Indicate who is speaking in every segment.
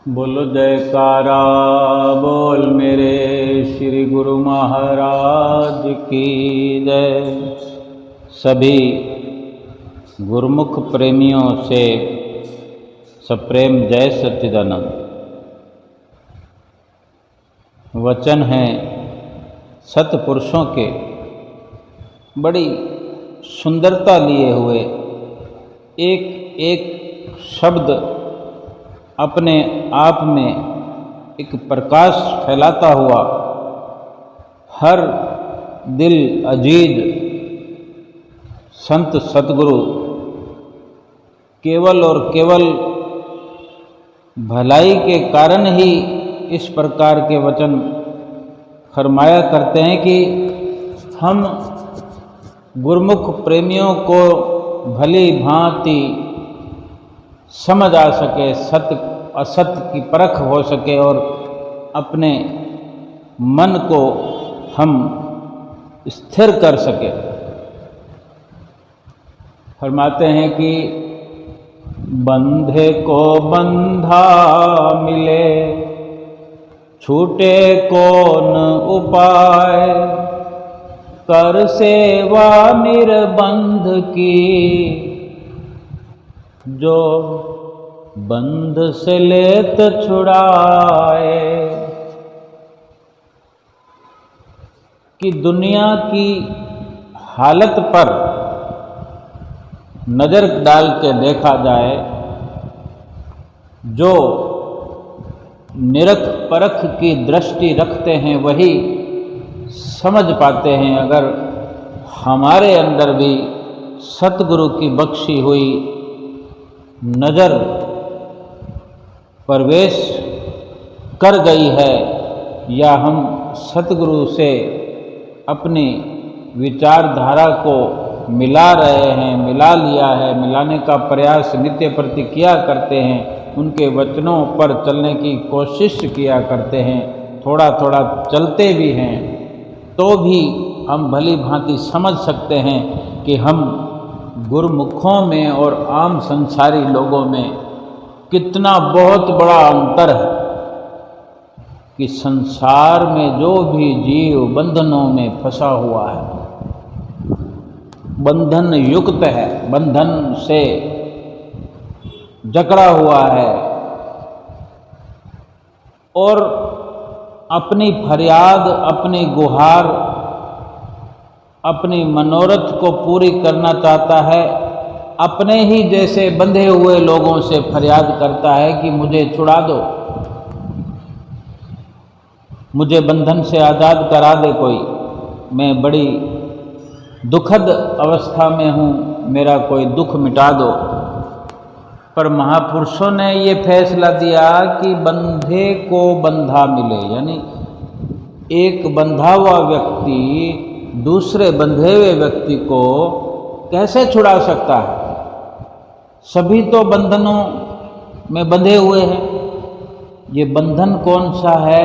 Speaker 1: बोलो जयकारा बोल मेरे श्री गुरु महाराज की जय। सभी गुरुमुख प्रेमियों से सप्रेम जय सच्चिदानंद। वचन हैं सतपुरुषों के बड़ी सुंदरता लिए हुए, एक एक शब्द अपने आप में एक प्रकाश फैलाता हुआ, हर दिल अजीज संत सतगुरु केवल और केवल भलाई के कारण ही इस प्रकार के वचन फरमाया करते हैं कि हम गुरुमुख प्रेमियों को भली भांति समझ आ सके, सत्य असत्य की परख हो सके और अपने मन को हम स्थिर कर सके। फरमाते हैं कि बंधे को बंधा मिले, छूटे कौन उपाय, कर सेवा निर्बंध की, जो बंध से लेत छुड़ाए। कि दुनिया की हालत पर नज़र डाल के देखा जाए, जो निरख परख की दृष्टि रखते हैं वही समझ पाते हैं। अगर हमारे अंदर भी सतगुरु की बख्शी हुई नज़र प्रवेश कर गई है, या हम सतगुरु से अपनी विचारधारा को मिला रहे हैं, मिला लिया है, मिलाने का प्रयास नित्य प्रति किया करते हैं, उनके वचनों पर चलने की कोशिश किया करते हैं, थोड़ा थोड़ा चलते भी हैं, तो भी हम भली भांति समझ सकते हैं कि हम गुरुमुखों में और आम संसारी लोगों में कितना बहुत बड़ा अंतर है। कि संसार में जो भी जीव बंधनों में फंसा हुआ है, बंधन युक्त है, बंधन से जकड़ा हुआ है और अपनी फरियाद, अपनी गुहार, अपनी मनोरथ को पूरी करना चाहता है, अपने ही जैसे बंधे हुए लोगों से फरियाद करता है कि मुझे छुड़ा दो, मुझे बंधन से आज़ाद करा दे कोई, मैं बड़ी दुखद अवस्था में हूँ, मेरा कोई दुख मिटा दो। पर महापुरुषों ने ये फैसला दिया कि बंधे को बंधा मिले, यानी एक बंधा हुआ व्यक्ति दूसरे बंधे हुए व्यक्ति को कैसे छुड़ा सकता है? सभी तो बंधनों में बंधे हुए हैं। ये बंधन कौन सा है?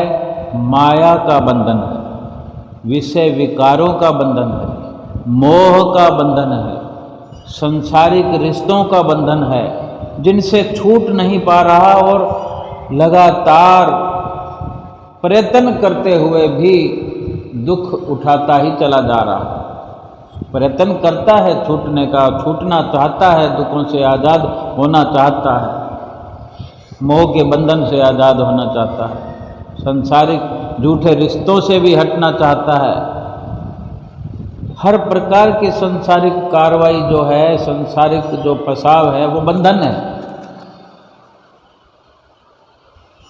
Speaker 1: माया का बंधन है, विषय विकारों का बंधन है, मोह का बंधन है, सांसारिक रिश्तों का बंधन है, जिनसे छूट नहीं पा रहा और लगातार प्रयत्न करते हुए भी दुख उठाता ही चला जा रहा। प्रयत्न करता है छूटने का, छूटना चाहता है, दुखों से आज़ाद होना चाहता है, मोह के बंधन से आज़ाद होना चाहता है, संसारिक झूठे रिश्तों से भी हटना चाहता है। हर प्रकार की संसारिक कार्रवाई जो है, संसारिक जो फसाव है, वो बंधन है।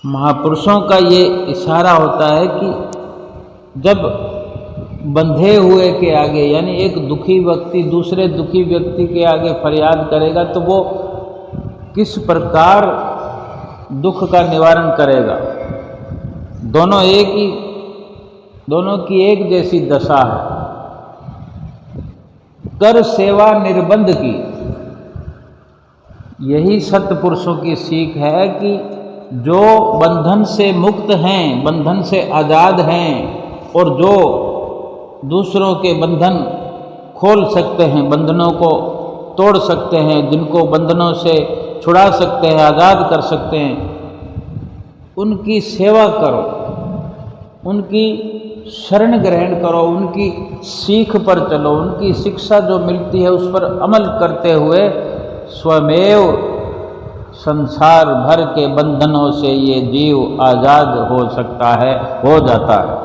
Speaker 1: महापुरुषों का ये इशारा होता है कि जब बंधे हुए के आगे, यानी एक दुखी व्यक्ति दूसरे दुखी व्यक्ति के आगे फरियाद करेगा तो वो किस प्रकार दुख का निवारण करेगा? दोनों की एक जैसी दशा है। कर सेवा निर्बंध की, यही सत्पुरुषों की सीख है कि जो बंधन से मुक्त हैं, बंधन से आज़ाद हैं, और जो दूसरों के बंधन खोल सकते हैं, बंधनों को तोड़ सकते हैं, जिनको बंधनों से छुड़ा सकते हैं, आज़ाद कर सकते हैं, उनकी सेवा करो, उनकी शरण ग्रहण करो, उनकी सीख पर चलो, उनकी शिक्षा जो मिलती है उस पर अमल करते हुए स्वमेव संसार भर के बंधनों से ये जीव आज़ाद हो सकता है, हो जाता है।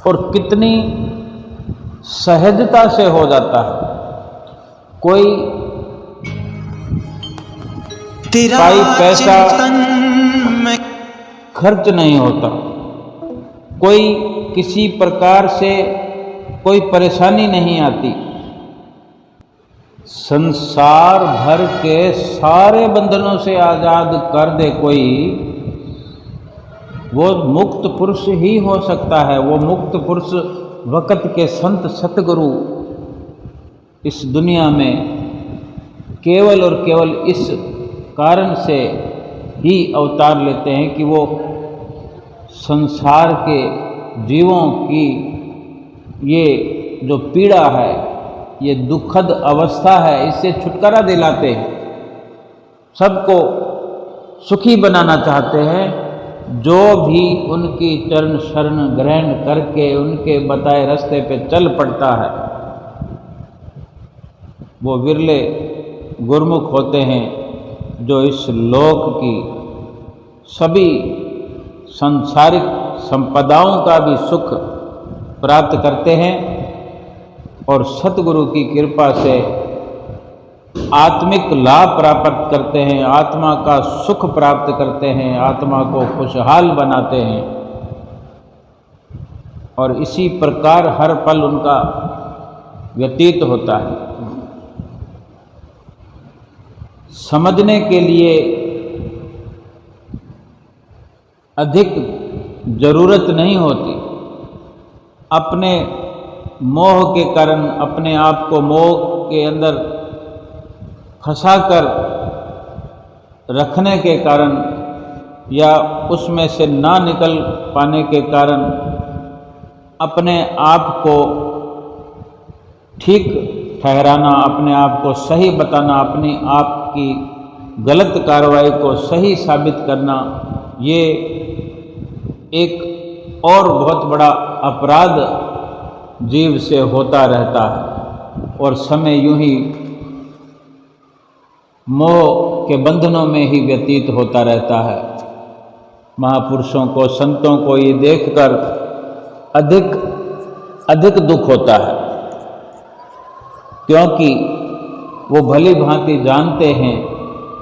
Speaker 1: और कितनी सहजता से हो जाता है। कोई पैसा खर्च नहीं होता, कोई किसी प्रकार से कोई परेशानी नहीं आती। संसार भर के सारे बंधनों से आज़ाद कर दे कोई, वो मुक्त पुरुष ही हो सकता है। वो मुक्त पुरुष वक़्त के संत सतगुरु इस दुनिया में केवल और केवल इस कारण से ही अवतार लेते हैं कि वो संसार के जीवों की ये जो पीड़ा है, ये दुखद अवस्था है, इससे छुटकारा दिलाते हैं। सबको सुखी बनाना चाहते हैं। जो भी उनकी चरण शरण ग्रहण करके उनके बताए रास्ते पे चल पड़ता है, वो विरले गुरमुख होते हैं जो इस लोक की सभी सांसारिक संपदाओं का भी सुख प्राप्त करते हैं और सतगुरु की कृपा से आत्मिक लाभ प्राप्त करते हैं, आत्मा का सुख प्राप्त करते हैं, आत्मा को खुशहाल बनाते हैं। और इसी प्रकार हर पल उनका व्यतीत होता है। समझने के लिए अधिक जरूरत नहीं होती। अपने मोह के कारण, अपने आप को मोह के अंदर फंसाकर रखने के कारण या उसमें से ना निकल पाने के कारण अपने आप को ठीक ठहराना, अपने आप को सही बताना, अपने आप की गलत कार्रवाई को सही साबित करना, ये एक और बहुत बड़ा अपराध जीव से होता रहता है। और समय यूं ही मोह के बंधनों में ही व्यतीत होता रहता है। महापुरुषों को, संतों को ये देखकर अधिक दुख होता है, क्योंकि वो भली भांति जानते हैं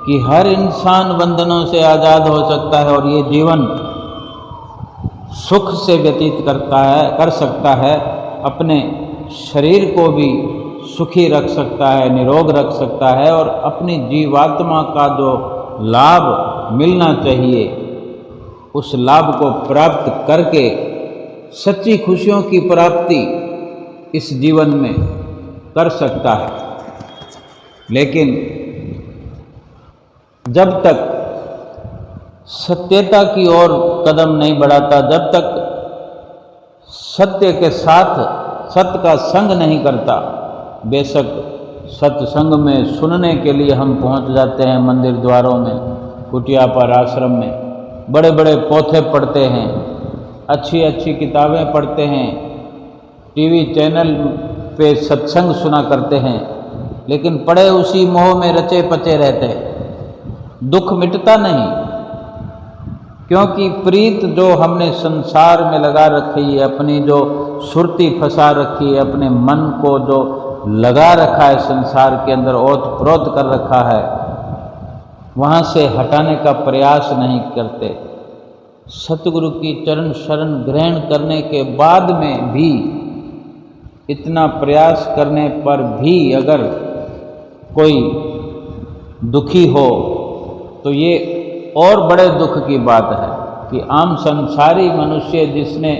Speaker 1: कि हर इंसान बंधनों से आज़ाद हो सकता है और ये जीवन सुख से व्यतीत कर सकता है। अपने शरीर को भी सुखी रख सकता है, निरोग रख सकता है और अपनी जीवात्मा का जो लाभ मिलना चाहिए उस लाभ को प्राप्त करके सच्ची खुशियों की प्राप्ति इस जीवन में कर सकता है। लेकिन जब तक सत्यता की ओर कदम नहीं बढ़ाता, जब तक सत्य के साथ सत्य का संग नहीं करता, बेशक सत्संग में सुनने के लिए हम पहुंच जाते हैं मंदिर द्वारों में, कुटिया पर, आश्रम में, बड़े बड़े पोथे पढ़ते हैं, अच्छी अच्छी किताबें पढ़ते हैं, टीवी चैनल पे सत्संग सुना करते हैं, लेकिन पड़े उसी मोह में रचे पचे रहते हैं। दुख मिटता नहीं, क्योंकि प्रीत जो हमने संसार में लगा रखी है, अपनी जो सुरती फंसा रखी है, अपने मन को जो लगा रखा है संसार के अंदर, ओत प्रोत कर रखा है, वहाँ से हटाने का प्रयास नहीं करते। सतगुरु की चरण शरण ग्रहण करने के बाद में भी, इतना प्रयास करने पर भी अगर कोई दुखी हो तो ये और बड़े दुख की बात है कि आम संसारी मनुष्य जिसने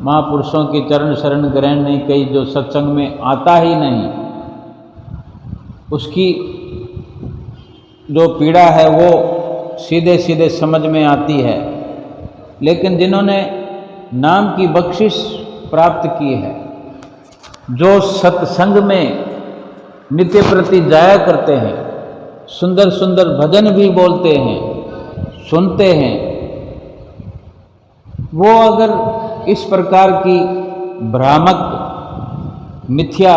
Speaker 1: महापुरुषों की चरण शरण ग्रहण नहीं की, जो सत्संग में आता ही नहीं, उसकी जो पीड़ा है वो सीधे सीधे समझ में आती है। लेकिन जिन्होंने नाम की बख्शिश प्राप्त की है, जो सत्संग में नित्य प्रति जाया करते हैं, सुंदर सुंदर भजन भी बोलते हैं, सुनते हैं, वो अगर इस प्रकार की भ्रामक मिथ्या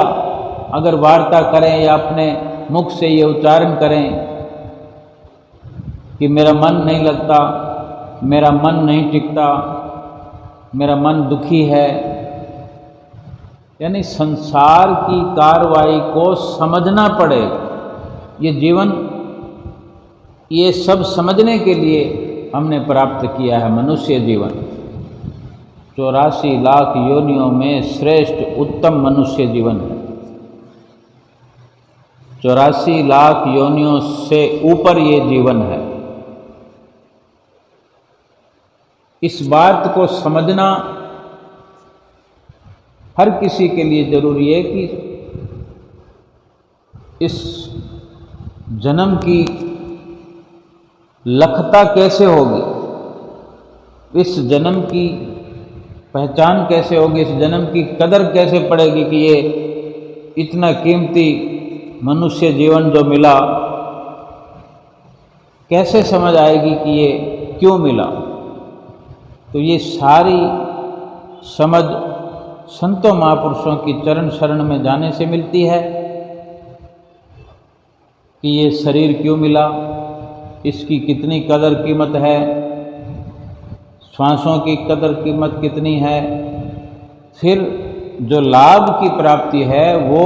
Speaker 1: अगर वार्ता करें या अपने मुख से ये उच्चारण करें कि मेरा मन नहीं लगता, मेरा मन नहीं टिकता, मेरा मन दुखी है, यानी संसार की कार्रवाई को समझना पड़े। ये जीवन, ये सब समझने के लिए हमने प्राप्त किया है मनुष्य जीवन। 84 लाख योनियों में श्रेष्ठ उत्तम मनुष्य जीवन है। 84 लाख योनियों से ऊपर ये जीवन है। इस बात को समझना हर किसी के लिए जरूरी है कि इस जन्म की लखता कैसे होगी, इस जन्म की पहचान कैसे होगी, इस जन्म की कदर कैसे पड़ेगी कि ये इतना कीमती मनुष्य जीवन जो मिला, कैसे समझ आएगी कि ये क्यों मिला। तो ये सारी समझ संतों महापुरुषों की चरण शरण में जाने से मिलती है कि ये शरीर क्यों मिला, इसकी कितनी कदर कीमत है, श्वासों की कदर कीमत कितनी है। फिर जो लाभ की प्राप्ति है वो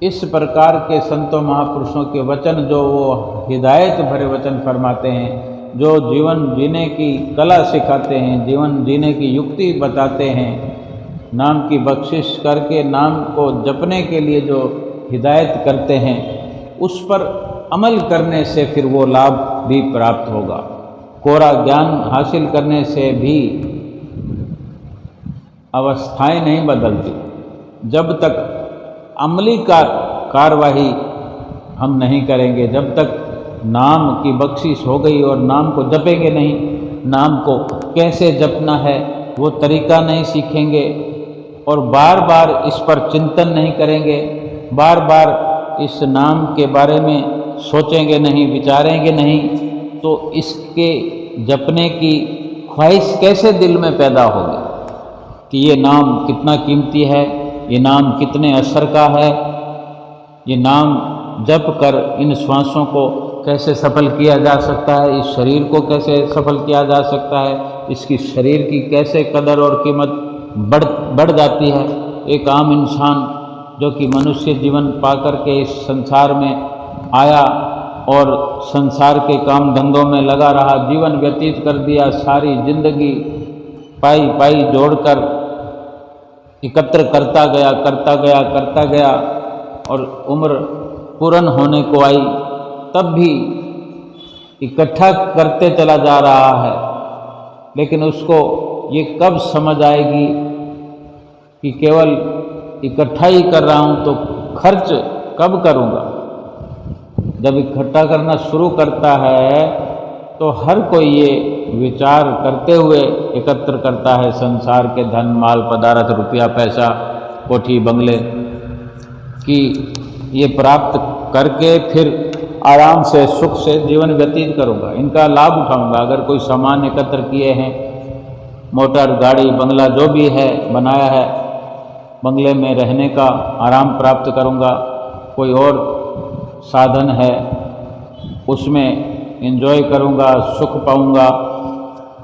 Speaker 1: इस प्रकार के संतों महापुरुषों के वचन, जो वो हिदायत भरे वचन फरमाते हैं, जो जीवन जीने की कला सिखाते हैं, जीवन जीने की युक्ति बताते हैं, नाम की बख्शिश करके नाम को जपने के लिए जो हिदायत करते हैं, उस पर अमल करने से फिर वो लाभ भी प्राप्त होगा। कोरा ज्ञान हासिल करने से भी अवस्थाएं नहीं बदलती। जब तक अमली कार्यवाही हम नहीं करेंगे, जब तक नाम की बख्शिश हो गई और नाम को जपेंगे नहीं, नाम को कैसे जपना है वो तरीका नहीं सीखेंगे और बार बार इस पर चिंतन नहीं करेंगे, बार बार इस नाम के बारे में सोचेंगे नहीं, विचारेंगे नहीं, तो इसके जपने की ख्वाहिश कैसे दिल में पैदा होगी कि ये नाम कितना कीमती है, ये नाम कितने असर का है, ये नाम जप कर इन श्वासों को कैसे सफल किया जा सकता है, इस शरीर को कैसे सफल किया जा सकता है, इसकी शरीर की कैसे कदर और कीमत बढ़ जाती है। एक आम इंसान जो कि मनुष्य जीवन पाकर के इस संसार में आया और संसार के काम धंधों में लगा रहा, जीवन व्यतीत कर दिया, सारी जिंदगी पाई जोड़कर एकत्र करता गया और उम्र पूर्ण होने को आई, तब भी इकट्ठा करते चला जा रहा है। लेकिन उसको ये कब समझ आएगी कि केवल इकट्ठा ही कर रहा हूँ, तो खर्च कब करूँगा। जब इकट्ठा करना शुरू करता है तो हर कोई ये विचार करते हुए एकत्र करता है संसार के धन माल पदार्थ, रुपया पैसा, कोठी बंगले कि ये प्राप्त करके फिर आराम से सुख से जीवन व्यतीत करूँगा, इनका लाभ उठाऊँगा। अगर कोई सामान एकत्र किए हैं, मोटर गाड़ी बंगला जो भी है बनाया है, बंगले में रहने का आराम प्राप्त करूँगा। कोई और साधन है उसमें एंजॉय करूँगा, सुख पाऊँगा।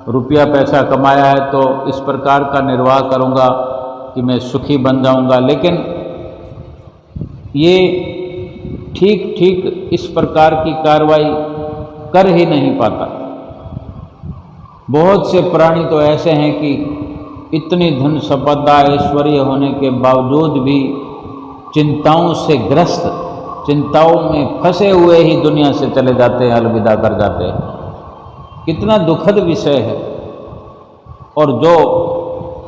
Speaker 1: रुपया पैसा कमाया है तो इस प्रकार का निर्वाह करूँगा कि मैं सुखी बन जाऊँगा। लेकिन ये ठीक इस प्रकार की कार्रवाई कर ही नहीं पाता। बहुत से प्राणी तो ऐसे हैं कि इतनी धन संपदा ऐश्वर्य होने के बावजूद भी चिंताओं से ग्रस्त, चिंताओं में फंसे हुए ही दुनिया से चले जाते हैं, अलविदा कर जाते हैं। कितना दुखद विषय है। और जो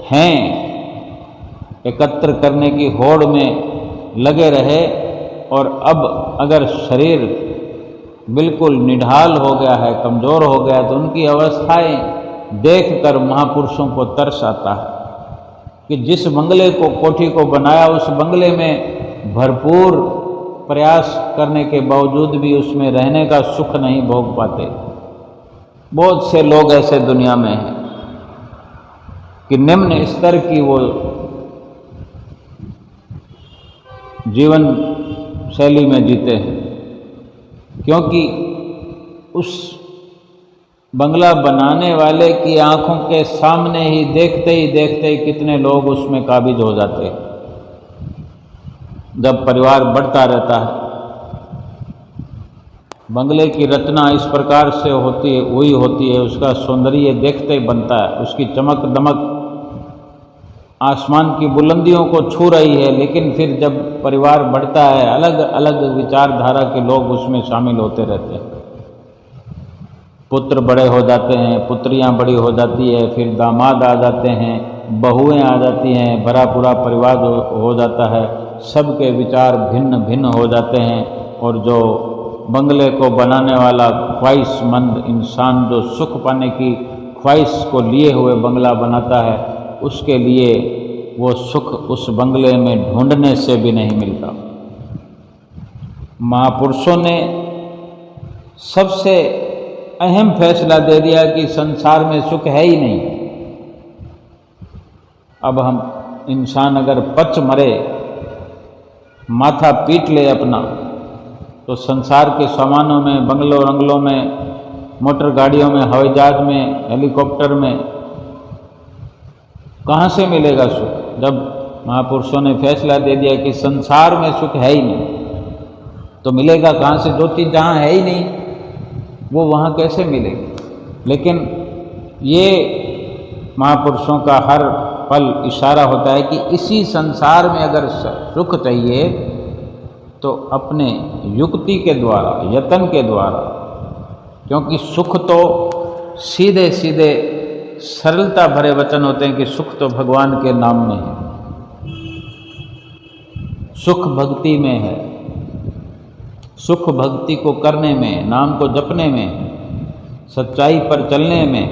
Speaker 1: हैं एकत्र करने की होड़ में लगे रहे और अब अगर शरीर बिल्कुल निढाल हो गया है, कमज़ोर हो गया, तो उनकी अवस्थाएं देखकर महापुरुषों को तरस आता है कि जिस बंगले को, कोठी को बनाया, उस बंगले में भरपूर प्रयास करने के बावजूद भी उसमें रहने का सुख नहीं भोग पाते। बहुत से लोग ऐसे दुनिया में हैं। कि निम्न स्तर की वो जीवन शैली में जीते हैं, क्योंकि उस बंगला बनाने वाले की आंखों के सामने ही देखते ही कितने लोग उसमें काबिज हो जाते हैं। जब परिवार बढ़ता रहता है, बंगले की रचना इस प्रकार से हुई होती है, उसका सौंदर्य देखते ही बनता है, उसकी चमक दमक आसमान की बुलंदियों को छू रही है। लेकिन फिर जब परिवार बढ़ता है, अलग अलग विचारधारा के लोग उसमें शामिल होते रहते हैं। पुत्र बड़े हो जाते हैं, पुत्रियां बड़ी हो जाती है, फिर दामाद आ जाते हैं, बहुएं आ जाती हैं, भरा पूरा परिवार हो जाता है। सबके विचार भिन्न भिन्न हो जाते हैं, और जो बंगले को बनाने वाला ख्वाहिशमंद इंसान जो सुख पाने की ख्वाहिश को लिए हुए बंगला बनाता है, उसके लिए वो सुख उस बंगले में ढूंढने से भी नहीं मिलता। महापुरुषों ने सबसे अहम फैसला दे दिया कि संसार में सुख है ही नहीं। अब हम इंसान अगर पच मरे, माथा पीट ले अपना, तो संसार के सामानों में, बंगलों रंगलों में, मोटर गाड़ियों में, हवाई जहाज में, हेलीकॉप्टर में कहाँ से मिलेगा सुख? जब महापुरुषों ने फैसला दे दिया कि संसार में सुख है ही नहीं, तो मिलेगा कहाँ से? जो चीज़ जहाँ है ही नहीं वो वहाँ कैसे मिलेगी? लेकिन ये महापुरुषों का हर पल इशारा होता है कि इसी संसार में अगर सुख चाहिए तो अपने युक्ति के द्वारा, यत्न के द्वारा, क्योंकि सुख तो सीधे सीधे सरलता भरे वचन होते हैं कि सुख तो भगवान के नाम में है, सुख भक्ति में है, सुख भक्ति को करने में, नाम को जपने में, सच्चाई पर चलने में,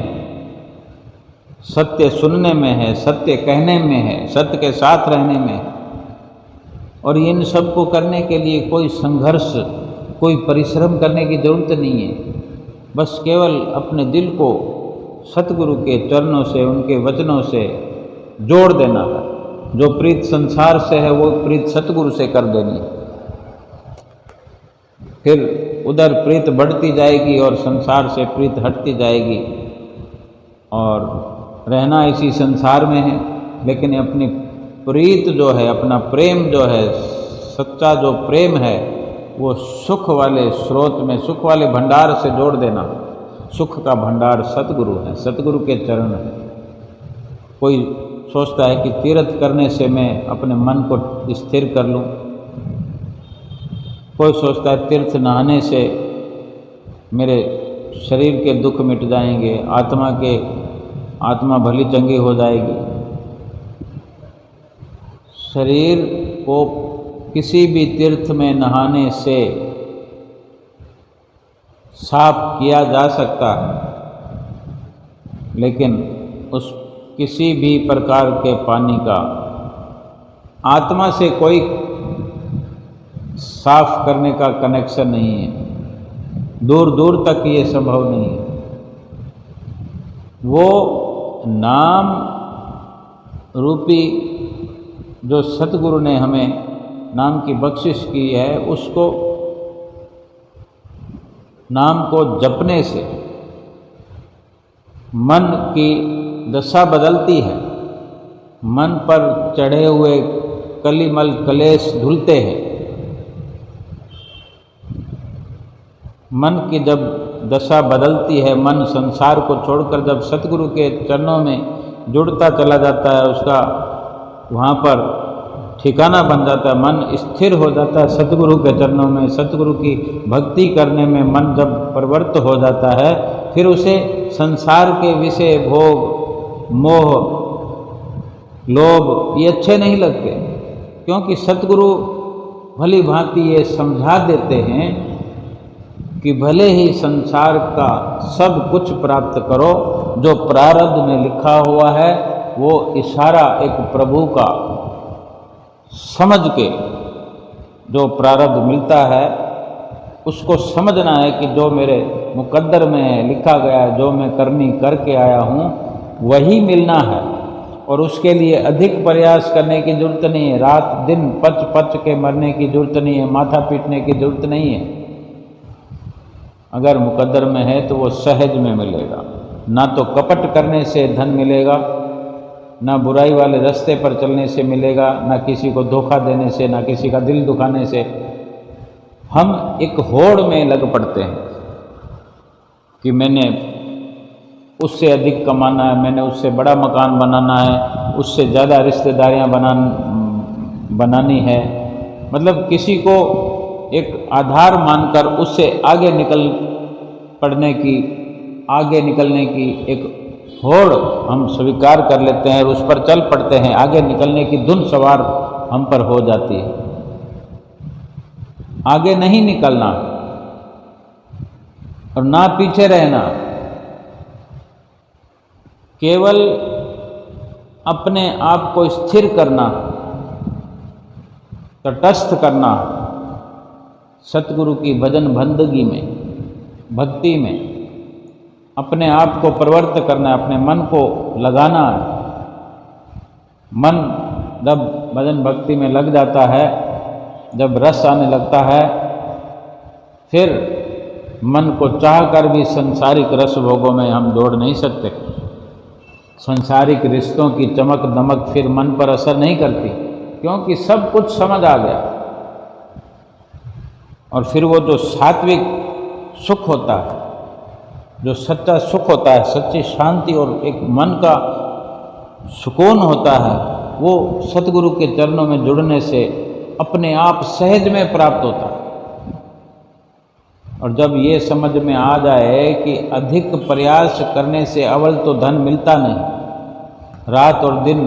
Speaker 1: सत्य सुनने में है, सत्य कहने में है, सत्य के साथ रहने में है। और इन सब को करने के लिए कोई संघर्ष, कोई परिश्रम करने की जरूरत नहीं है। बस केवल अपने दिल को सतगुरु के चरणों से, उनके वचनों से जोड़ देना है। जो प्रीत संसार से है वो प्रीत सतगुरु से कर देनी है। फिर उधर प्रीत बढ़ती जाएगी और संसार से प्रीत हटती जाएगी, और रहना इसी संसार में है, लेकिन अपनी प्रीत जो है, अपना प्रेम जो है, सच्चा जो प्रेम है, वो सुख वाले स्रोत में, सुख वाले भंडार से जोड़ देना। सुख का भंडार सतगुरु है, सतगुरु के चरण है। कोई सोचता है कि तीर्थ करने से मैं अपने मन को स्थिर कर लूं, कोई सोचता है तीर्थ नहाने से मेरे शरीर के दुख मिट जाएंगे, आत्मा भली चंगी हो जाएगी। शरीर को किसी भी तीर्थ में नहाने से साफ किया जा सकता है, लेकिन उस किसी भी प्रकार के पानी का आत्मा से कोई साफ करने का कनेक्शन नहीं है। दूर दूर तक ये संभव नहीं है। वो नाम रूपी जो सतगुरु ने हमें नाम की बख्शिश की है, उसको नाम को जपने से मन की दशा बदलती है, मन पर चढ़े हुए कलिमल कलेश धुलते हैं। मन की जब दशा बदलती है, मन संसार को छोड़कर जब सतगुरु के चरणों में जुड़ता चला जाता है, उसका वहाँ पर ठिकाना बन जाता है, मन स्थिर हो जाता है सतगुरु के चरणों में। सतगुरु की भक्ति करने में मन जब प्रवृत्त हो जाता है, फिर उसे संसार के विषय, भोग, मोह, लोभ ये अच्छे नहीं लगते, क्योंकि सतगुरु भली भांति ये समझा देते हैं कि भले ही संसार का सब कुछ प्राप्त करो, जो प्रारब्ध में लिखा हुआ है वो इशारा एक प्रभु का समझ के जो प्रारब्ध मिलता है उसको समझना है कि जो मेरे मुकद्दर में है, लिखा गया है, जो मैं करनी करके आया हूँ वही मिलना है। और उसके लिए अधिक प्रयास करने की ज़रूरत नहीं है, रात दिन पच पच के मरने की ज़रूरत नहीं है, माथा पीटने की ज़रूरत नहीं है। अगर मुकद्दर में है तो वो सहज में मिलेगा। ना तो कपट करने से धन मिलेगा, ना बुराई वाले रास्ते पर चलने से मिलेगा, ना किसी को धोखा देने से, ना किसी का दिल दुखाने से। हम एक होड़ में लग पड़ते हैं कि मैंने उससे अधिक कमाना है, मैंने उससे बड़ा मकान बनाना है, उससे ज़्यादा रिश्तेदारियां बनानी है। मतलब किसी को एक आधार मानकर उससे आगे निकलने की एक होड़ हम स्वीकार कर लेते हैं और उस पर चल पड़ते हैं। आगे निकलने की धुन सवार हम पर हो जाती है। आगे नहीं निकलना और ना पीछे रहना, केवल अपने आप को स्थिर करना, तटस्थ करना, सतगुरु की भजन बंदगी में, भक्ति में अपने आप को प्रवृत्त करना है, अपने मन को लगाना है। मन जब भजन भक्ति में लग जाता है, जब रस आने लगता है, फिर मन को चाहकर भी संसारिक रस भोगों में हम दौड़ नहीं सकते। संसारिक रिश्तों की चमक दमक फिर मन पर असर नहीं करती, क्योंकि सब कुछ समझ आ गया। और फिर वो जो सात्विक सुख होता है, जो सच्चा सुख होता है, सच्ची शांति और एक मन का सुकून होता है, वो सतगुरु के चरणों में जुड़ने से अपने आप सहज में प्राप्त होता है। और जब ये समझ में आ जाए कि अधिक प्रयास करने से अव्वल तो धन मिलता नहीं, रात और दिन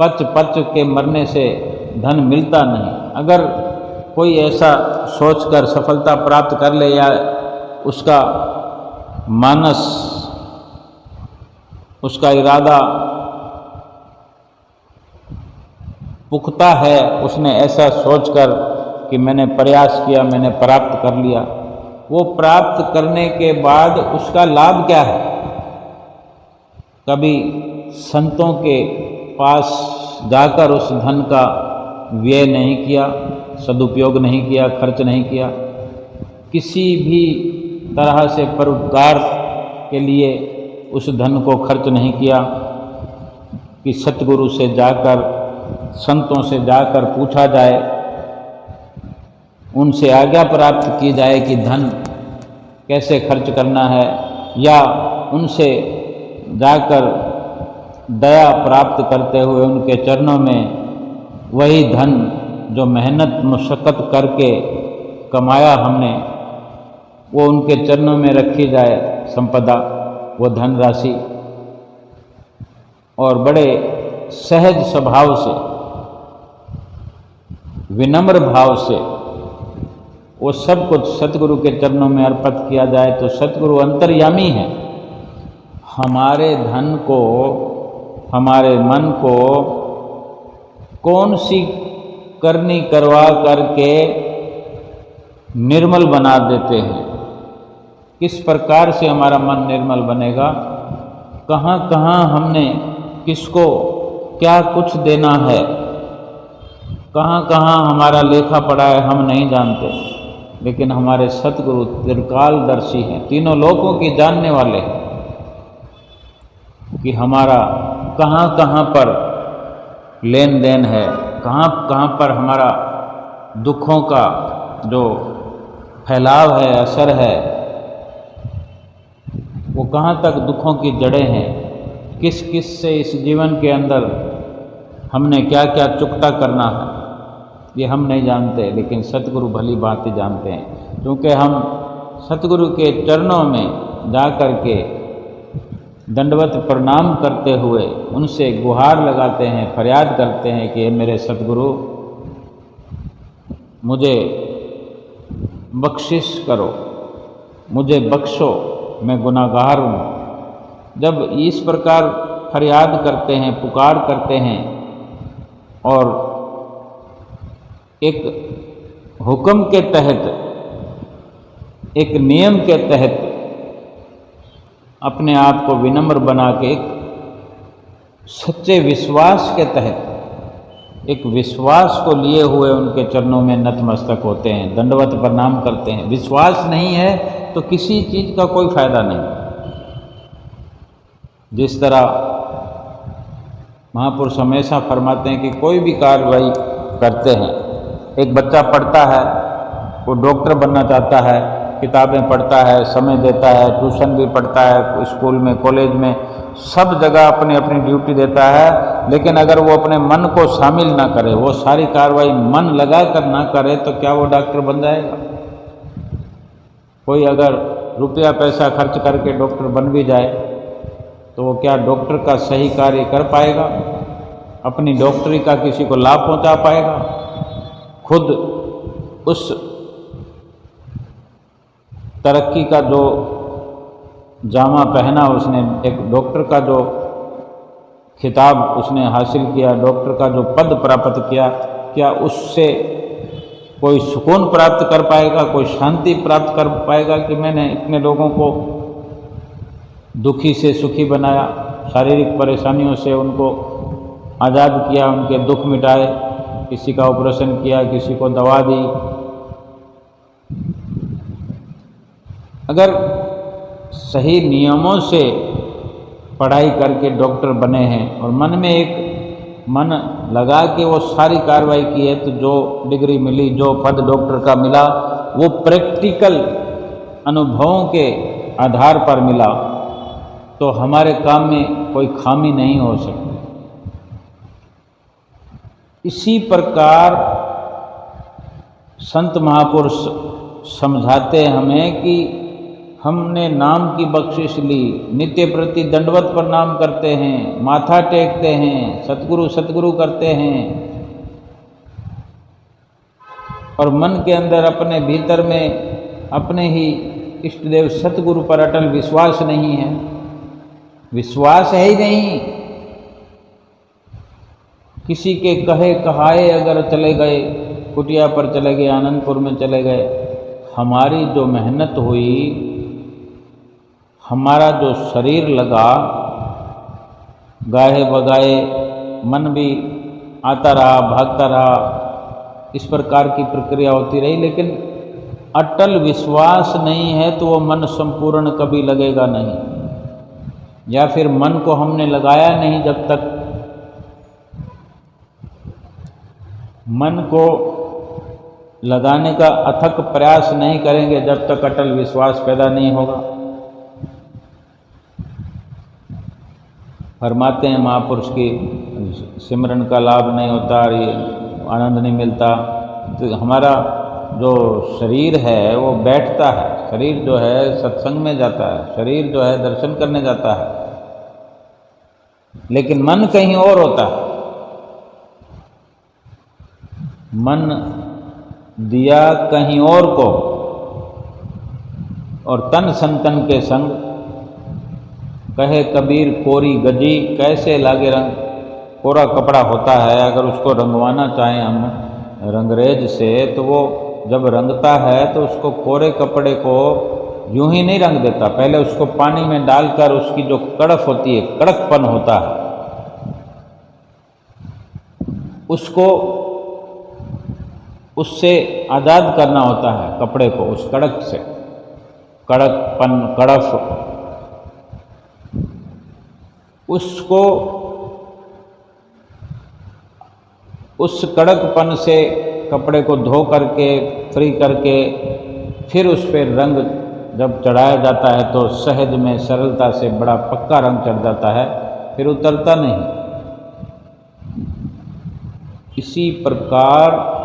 Speaker 1: पच पच के मरने से धन मिलता नहीं। अगर कोई ऐसा सोचकर सफलता प्राप्त कर ले या उसका मानस, उसका इरादा पुख्ता है, उसने ऐसा सोचकर कि मैंने प्रयास किया, मैंने प्राप्त कर लिया, वो प्राप्त करने के बाद उसका लाभ क्या है? कभी संतों के पास जाकर उस धन का व्यय नहीं किया, सदुपयोग नहीं किया, खर्च नहीं किया, किसी भी तरह से परोपकार के लिए उस धन को खर्च नहीं किया कि सतगुरु से जाकर, संतों से जाकर पूछा जाए, उनसे आज्ञा प्राप्त की जाए कि धन कैसे खर्च करना है, या उनसे जाकर दया प्राप्त करते हुए उनके चरणों में वही धन जो मेहनत मशक्क़त करके कमाया हमने, वो उनके चरणों में रखी जाए संपदा, वो धनराशि, और बड़े सहज स्वभाव से, विनम्र भाव से वो सब कुछ सतगुरु के चरणों में अर्पित किया जाए, तो सतगुरु अंतर्यामी है। हमारे धन को, हमारे मन को कौन सी करनी करवा करके निर्मल बना देते हैं। किस प्रकार से हमारा मन निर्मल बनेगा, कहाँ कहाँ हमने किसको क्या कुछ देना है, कहाँ कहाँ हमारा लेखा पड़ा है, हम नहीं जानते। लेकिन हमारे सतगुरु त्रिकालदर्शी हैं, तीनों लोकों की जानने वाले हैं कि हमारा कहाँ कहाँ पर लेन देन है, कहाँ कहाँ पर हमारा दुखों का जो फैलाव है, असर है, वो कहाँ तक दुखों की जड़ें हैं, किस किस से इस जीवन के अंदर हमने क्या क्या चुकता करना है, ये हम नहीं जानते। लेकिन सतगुरु भली भांति जानते हैं, क्योंकि हम सतगुरु के चरणों में जा कर के दंडवत प्रणाम करते हुए उनसे गुहार लगाते हैं, फरियाद करते हैं कि मेरे सतगुरु मुझे बख्शिश करो, मुझे बख्शो, मैं गुनाहगार हूँ। जब इस प्रकार फरियाद करते हैं, पुकार करते हैं और एक हुक्म के तहत, एक नियम के तहत अपने आप को विनम्र बना के एक सच्चे विश्वास के तहत, एक विश्वास को लिए हुए उनके चरणों में नतमस्तक होते हैं, दंडवत प्रणाम करते हैं। विश्वास नहीं है तो किसी चीज़ का कोई फायदा नहीं। जिस तरह महापुरुष हमेशा फरमाते हैं कि कोई भी कार्रवाई करते हैं, एक बच्चा पढ़ता है, वो डॉक्टर बनना चाहता है, किताबें पढ़ता है, समय देता है, ट्यूशन भी पढ़ता है, स्कूल में, कॉलेज में, सब जगह अपनी अपनी ड्यूटी देता है, लेकिन अगर वो अपने मन को शामिल ना करे, वो सारी कार्रवाई मन लगा कर ना करे, तो क्या वो डॉक्टर बन जाएगा? कोई अगर रुपया पैसा खर्च करके डॉक्टर बन भी जाए तो वो क्या डॉक्टर का सही कार्य कर पाएगा? अपनी डॉक्टरी का किसी को लाभ पहुंचा पाएगा? खुद उस तरक्की का जो जामा पहना उसने, एक डॉक्टर का जो खिताब उसने हासिल किया, डॉक्टर का जो पद प्राप्त किया, क्या उससे कोई सुकून प्राप्त कर पाएगा, कोई शांति प्राप्त कर पाएगा कि मैंने इतने लोगों को दुखी से सुखी बनाया, शारीरिक परेशानियों से उनको आज़ाद किया, उनके दुख मिटाए, किसी का ऑपरेशन किया, किसी को दवा दी? अगर सही नियमों से पढ़ाई करके डॉक्टर बने हैं और मन में एक मन लगा के वो सारी कार्रवाई की है, तो जो डिग्री मिली, जो पद डॉक्टर का मिला, वो प्रैक्टिकल अनुभवों के आधार पर मिला, तो हमारे काम में कोई खामी नहीं हो सकती। इसी प्रकार संत महापुरुष समझाते हमें कि हमने नाम की बख्शिश ली, नित्य प्रति दंडवत प्रणाम करते हैं, माथा टेकते हैं, सतगुरु सतगुरु करते हैं, और मन के अंदर अपने भीतर में अपने ही इष्ट देव सतगुरु पर अटल विश्वास नहीं है, विश्वास है ही नहीं। किसी के कहे कहाए अगर चले गए, कुटिया पर चले गए, आनंदपुर में चले गए, हमारी जो मेहनत हुई, हमारा जो शरीर लगा, गाहे बगाए, मन भी आता रहा, भागता रहा, इस प्रकार की प्रक्रिया होती रही, लेकिन अटल विश्वास नहीं है तो वो मन संपूर्ण कभी लगेगा नहीं, या फिर मन को हमने लगाया नहीं। जब तक मन को लगाने का अथक प्रयास नहीं करेंगे, जब तक अटल विश्वास पैदा नहीं होगा। फरमाते हैं महापुरुष की सिमरन का लाभ नहीं होता, ये आनंद नहीं मिलता, तो हमारा जो शरीर है वो बैठता है, शरीर जो है सत्संग में जाता है, शरीर जो है दर्शन करने जाता है, लेकिन मन कहीं और होता है। मन दिया कहीं और को, और तन संतन के संग, कहे कबीर कोरी गजी कैसे लागे रंग। कोरा कपड़ा होता है, अगर उसको रंगवाना चाहें हम रंगरेज से, तो वो जब रंगता है तो उसको कोरे कपड़े को यूं ही नहीं रंग देता, पहले उसको पानी में डालकर उसकी जो कड़क होती है, कड़कपन होता है, उसको उससे आज़ाद करना होता है कपड़े को, उस कड़क से, कड़कपन, कड़फ, उसको उस कड़कपन से कपड़े को धो करके, फ्री करके, फिर उस पर रंग जब चढ़ाया जाता है तो सहज में सरलता से बड़ा पक्का रंग चढ़ जाता है, फिर उतरता नहीं। इसी प्रकार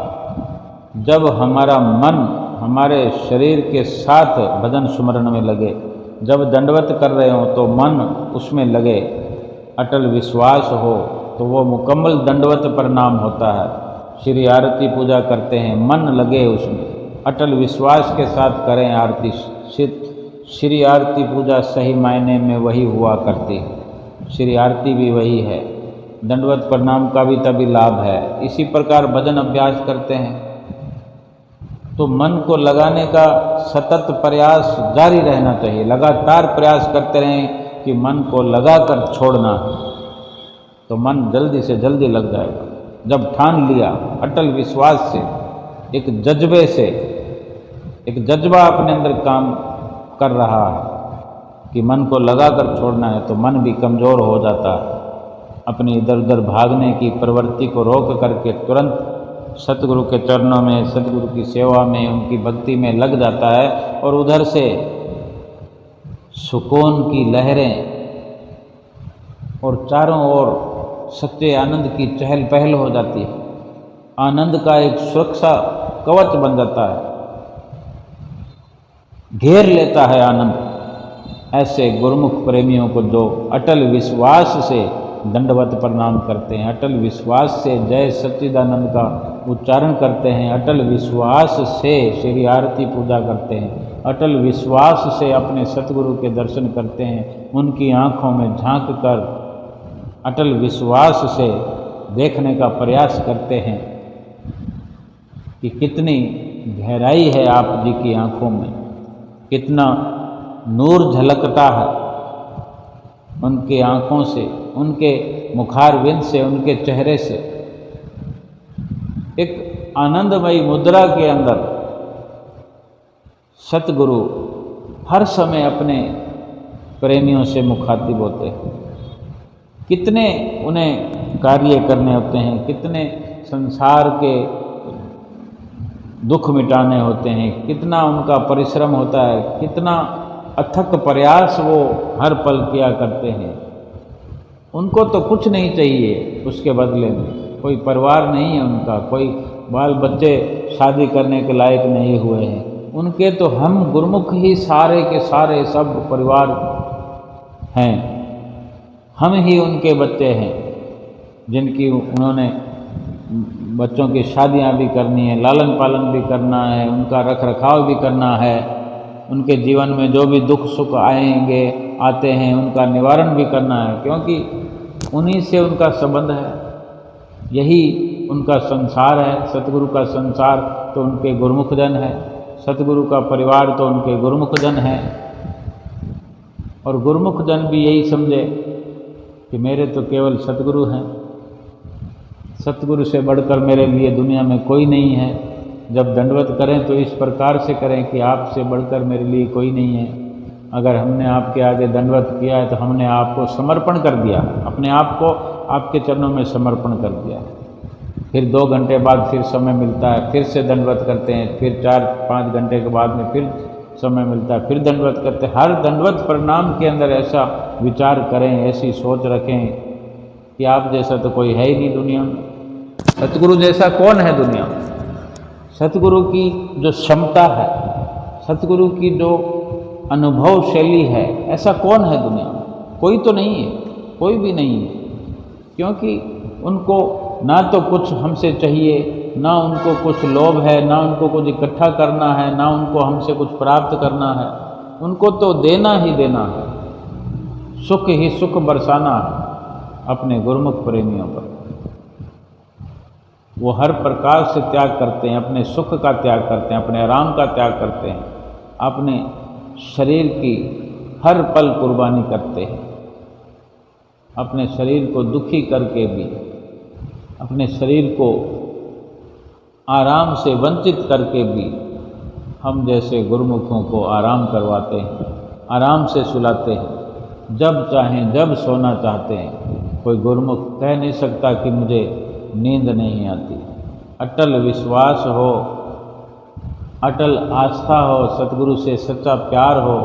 Speaker 1: जब हमारा मन हमारे शरीर के साथ भजन सुमरण में लगे, जब दंडवत कर रहे हो तो मन उसमें लगे, अटल विश्वास हो, तो वो मुकम्मल दंडवत प्रणाम होता है। श्री आरती पूजा करते हैं, मन लगे उसमें, अटल विश्वास के साथ करें आरती। श्री आरती पूजा सही मायने में वही हुआ करती है, श्री आरती भी वही है, दंडवत प्रणाम का भी तभी लाभ है। इसी प्रकार भजन अभ्यास करते हैं तो मन को लगाने का सतत प्रयास जारी रहना चाहिए, लगातार प्रयास करते रहें कि मन को लगाकर छोड़ना। तो मन जल्दी से जल्दी लग जाएगा। जब ठान लिया अटल विश्वास से, एक जज्बे से, एक जज्बा अपने अंदर काम कर रहा है कि मन को लगा कर छोड़ना है, तो मन भी कमज़ोर हो जाता है। अपनी इधर उधर भागने की प्रवृत्ति को रोक करके तुरंत सतगुरु के चरणों में, सतगुरु की सेवा में, उनकी भक्ति में लग जाता है और उधर से सुकून की लहरें और चारों ओर सच्चे आनंद की चहल पहल हो जाती है। आनंद का एक सुरक्षा कवच बन जाता है, घेर लेता है आनंद। ऐसे गुरुमुख प्रेमियों को जो अटल विश्वास से दंडवत प्रणाम करते हैं, अटल विश्वास से जय सच्चिदानंद का उच्चारण करते हैं, अटल विश्वास से श्री आरती पूजा करते हैं, अटल विश्वास से अपने सतगुरु के दर्शन करते हैं, उनकी आँखों में झांक कर अटल विश्वास से देखने का प्रयास करते हैं कि कितनी गहराई है आप जी की आँखों में, कितना नूर झलकता है उनकी आँखों से, उनके मुखारविंद से, उनके चेहरे से। एक आनंदमयी मुद्रा के अंदर सतगुरु हर समय अपने प्रेमियों से मुखातिब होते हैं। कितने उन्हें कार्य करने होते हैं, कितने संसार के दुख मिटाने होते हैं, कितना उनका परिश्रम होता है, कितना अथक प्रयास वो हर पल किया करते हैं। उनको तो कुछ नहीं चाहिए उसके बदले में, कोई परिवार नहीं है उनका, कोई बाल बच्चे शादी करने के लायक नहीं हुए हैं। उनके तो हम गुरुमुख ही सारे के सारे सब परिवार हैं, हम ही उनके बच्चे हैं जिनकी उन्होंने बच्चों की शादियां भी करनी है, लालन पालन भी करना है, उनका रख रखाव भी करना है, उनके जीवन में जो भी दुख सुख आएंगे आते हैं उनका निवारण भी करना है, क्योंकि उन्हीं से उनका संबंध है, यही उनका संसार है। सतगुरु का संसार तो उनके गुरुमुख जन है, सतगुरु का परिवार तो उनके गुरुमुख जन है। और गुरुमुख जन भी यही समझे कि मेरे तो केवल सतगुरु हैं, सतगुरु से बढ़कर मेरे लिए दुनिया में कोई नहीं है। जब दंडवत करें तो इस प्रकार से करें कि आपसे बढ़कर मेरे लिए कोई नहीं है। अगर हमने आपके आगे दंडवत किया है तो हमने आपको समर्पण कर दिया, अपने आप को आपके चरणों में समर्पण कर दिया। फिर 2 घंटे बाद फिर समय मिलता है, फिर से दंडवत करते हैं, फिर 4-5 घंटे के बाद में फिर समय मिलता है, फिर दंडवत करते हैं। हर दंडवत प्रणाम के अंदर ऐसा विचार करें, ऐसी सोच रखें कि आप जैसा तो कोई है ही नहीं दुनिया में, सतगुरु जैसा कौन है दुनिया में। सतगुरु की जो क्षमता है, सतगुरु की जो अनुभव शैली है, ऐसा कौन है दुनिया में? कोई तो नहीं है, कोई भी नहीं है। क्योंकि उनको ना तो कुछ हमसे चाहिए, ना उनको कुछ लोभ है, ना उनको कुछ इकट्ठा करना है, ना उनको हमसे कुछ प्राप्त करना है। उनको तो देना ही देना है, सुख ही सुख बरसाना है अपने गुरुमुख प्रेमियों पर। वो हर प्रकार से त्याग करते हैं, अपने सुख का त्याग करते हैं, अपने आराम का त्याग करते हैं, अपने शरीर की हर पल कुर्बानी करते हैं। अपने शरीर को दुखी करके भी, अपने शरीर को आराम से वंचित करके भी हम जैसे गुरुमुखों को आराम करवाते हैं, आराम से सुलाते हैं, जब चाहें जब सोना चाहते हैं। कोई गुरुमुख कह नहीं सकता कि मुझे नींद नहीं आती। अटल विश्वास हो, अटल आस्था हो, सतगुरु से सच्चा प्यार हो,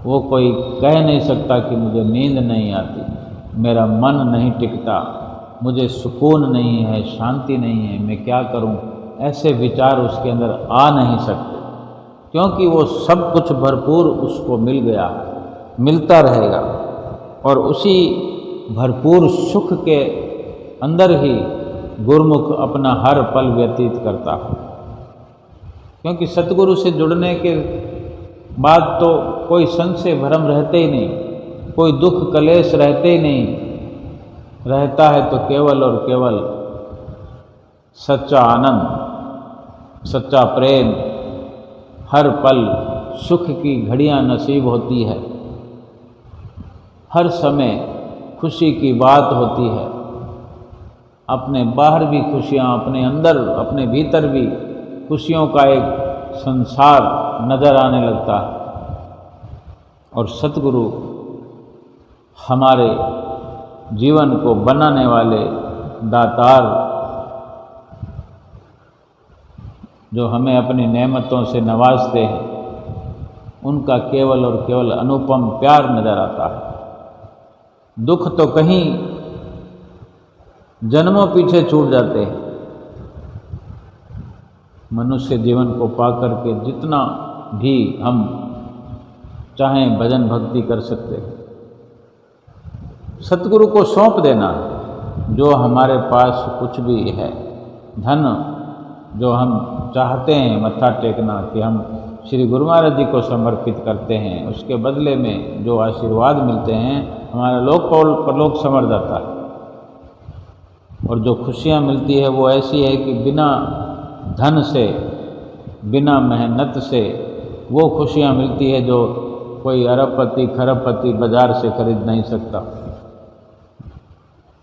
Speaker 1: वो कोई कह नहीं सकता कि मुझे नींद नहीं आती, मेरा मन नहीं टिकता, मुझे सुकून नहीं है, शांति नहीं है, मैं क्या करूं। ऐसे विचार उसके अंदर आ नहीं सकते, क्योंकि वो सब कुछ भरपूर उसको मिल गया, मिलता रहेगा। और उसी भरपूर सुख के अंदर ही गुरुमुख अपना हर पल व्यतीत करता है। क्योंकि सतगुरु से जुड़ने के बाद तो कोई संशय भ्रम रहते ही नहीं, कोई दुख कलेश रहते ही नहीं, रहता है तो केवल और केवल सच्चा आनंद, सच्चा प्रेम। हर पल सुख की घड़ियां नसीब होती है, हर समय खुशी की बात होती है, अपने बाहर भी खुशियाँ, अपने अंदर, अपने भीतर भी खुशियों का एक संसार नज़र आने लगता है। और सतगुरु हमारे जीवन को बनाने वाले दातार, जो हमें अपनी नेमतों से नवाजते हैं, उनका केवल और केवल अनुपम प्यार नज़र आता है। दुख तो कहीं जन्मों पीछे छूट जाते हैं। मनुष्य जीवन को पाकर के जितना भी हम चाहें भजन भक्ति कर सकते हैं। सतगुरु को सौंप देना, जो हमारे पास कुछ भी है, धन जो हम चाहते हैं मत्था टेकना कि हम श्री गुरु महाराज जी को समर्पित करते हैं, उसके बदले में जो आशीर्वाद मिलते हैं, हमारा लोक परलोक संवर जाता है। और जो खुशियाँ मिलती है वो ऐसी है कि बिना धन से, बिना मेहनत से वो खुशियाँ मिलती है जो कोई अरबपति खरबपति बाजार से खरीद नहीं सकता।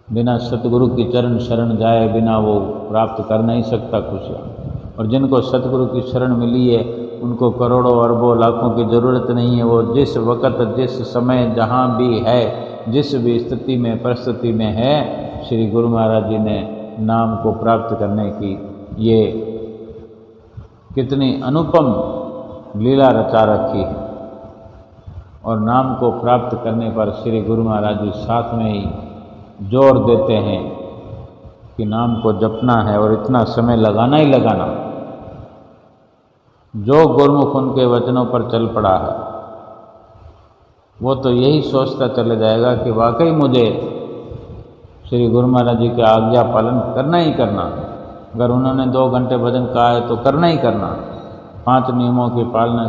Speaker 1: बिना सतगुरु की चरण शरण जाए बिना वो प्राप्त कर नहीं सकता खुशियाँ। और जिनको सतगुरु की शरण मिली है उनको करोड़ों अरबों लाखों की ज़रूरत नहीं है। वो जिस वक़्त, जिस समय, जहाँ भी है, जिस भी स्थिति में, परिस्थिति में है, श्री गुरु महाराज जी ने नाम को प्राप्त करने की ये कितनी अनुपम लीला रचा रखी है। और नाम को प्राप्त करने पर श्री गुरु महाराज जी साथ में ही जोर देते हैं कि नाम को जपना है और इतना समय लगाना ही लगाना। जो गुरमुख उनके वचनों पर चल पड़ा है वो तो यही सोचता चले जाएगा कि वाकई मुझे श्री गुरु महाराज जी के आज्ञा पालन करना ही करना। अगर उन्होंने 2 घंटे भजन कहा है तो करना ही करना। 5 नियमों की पालना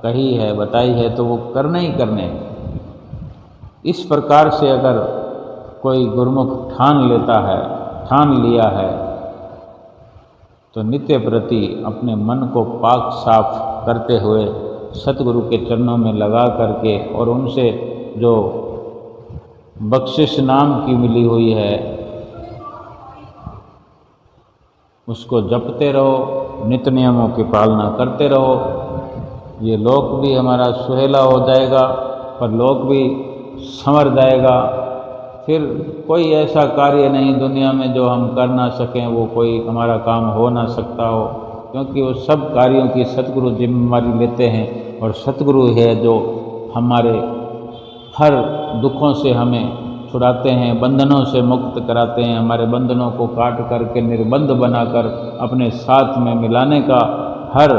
Speaker 1: कही है, बताई है, तो वो करने ही करने। इस प्रकार से अगर कोई गुरुमुख ठान लेता है, ठान लिया है, तो नित्य प्रति अपने मन को पाक साफ करते हुए सतगुरु के चरणों में लगा करके और उनसे जो बख्शिश नाम की मिली हुई है उसको जपते रहो, नित्य नियमों की पालना करते रहो। ये लोक भी हमारा सुहेला हो जाएगा, पर लोक भी संवर जाएगा। फिर कोई ऐसा कार्य नहीं दुनिया में जो हम कर ना सकें, वो कोई हमारा काम हो ना सकता हो, क्योंकि वो सब कार्यों की सतगुरु जिम्मेवारी लेते हैं। और सतगुरु है जो हमारे हर दुखों से हमें छुड़ाते हैं, बंधनों से मुक्त कराते हैं, हमारे बंधनों को काट करके निर्बंध बनाकर अपने साथ में मिलाने का हर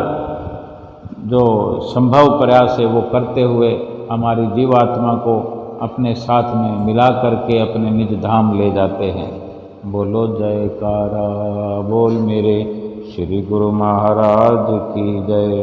Speaker 1: जो संभव प्रयास है वो करते हुए हमारी जीवात्मा को अपने साथ में मिला करके अपने निज धाम ले जाते हैं। बोलो जयकारा बोल मेरे श्री गुरु महाराज की जय।